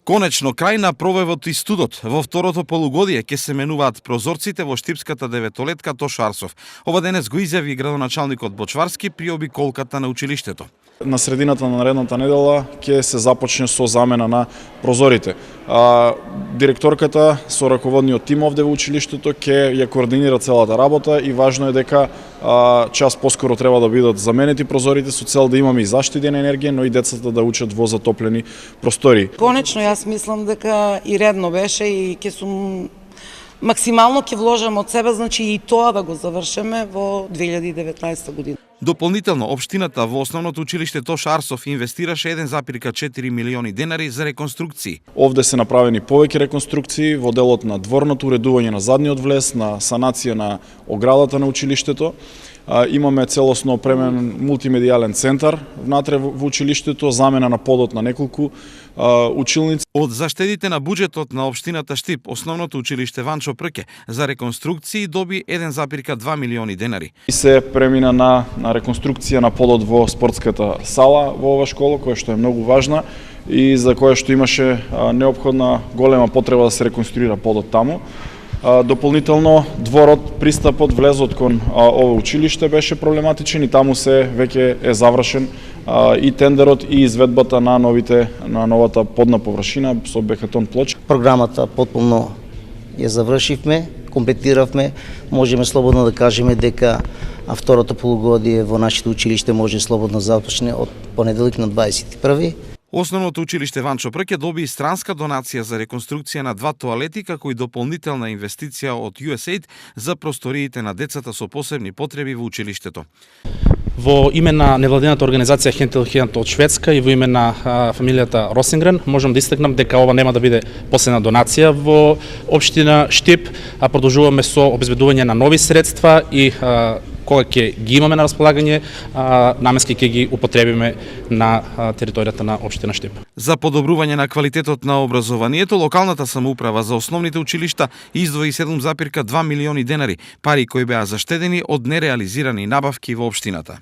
Конечно, крај на пробивот и студот. Во второто полугодие ќе се менуваат прозорците во штипската деветолетка Тош Арсов. Ова денес го изјави градоначалникот Бочварски при обиколката на училиштето. На средината на наредната недела ќе се започне со замена на прозорите. Директорката со раководниот тим овде во училиштето ќе ја координира целата работа и важно е дека час поскоро треба да бидат заменети прозорите со цел да имаме и заштедена енергија, но и децата да учат во затоплени простори. Конечно, јас мислам дека и редно беше и ќе сум максимално ќе вложам од себе, значи и тоа да го завршиме во 2019 година. Дополнително, општината во основното училиште Тош Арсов инвестираше 1,4 милиони денари за реконструкции. Овде се направени повеќе реконструкции во делот на дворното уредување на задниот влез, на санација на оградата на училиштето. Имаме целосно опремен мултимедијален центар внатре во училиштето, замена на подот на неколку училници. Од заштедите на буџетот на општината Штип, основното училиште Ванчо Прке за реконструкции доби 1,2 милиони денари. И се премина на реконструкција на подот во спортската сала во ова школа, која што е многу важна и за која што имаше неопходна голема потреба да се реконструира подот таму. Дополнително, дворот, пристапот, влезот кон ова училиште беше проблематичен и таму се веќе е завршен и тендерот и изведбата на новата подна површина со бехатон плочка. Програмата потполно ја завршивме, комплетиравме, можеме слободно да кажеме дека второто полугодие во нашето училиште може слободно започне од понеделник на 21. Основното училиште Ванчо Прке доби и странска донација за реконструкција на 2 тоалети, како и дополнителна инвестиција од USAID за просториите на децата со посебни потреби во училиштето. Во име на невладината организација Хентел Хент од Шведска и во име на фамилијата Росенгрен можам да истакнам дека ова нема да биде последна донација во општина Штип, а продолжуваме со обезбедување на нови средства и кога ќе ги имаме на располагање, наменски ќе ги употребиме на територијата на општина Штип. За подобрување на квалитетот на образованието, локалната самоуправа за основните училишта издвои 7,2 милиони денари, пари кои беа заштедени од нереализирани набавки во општината.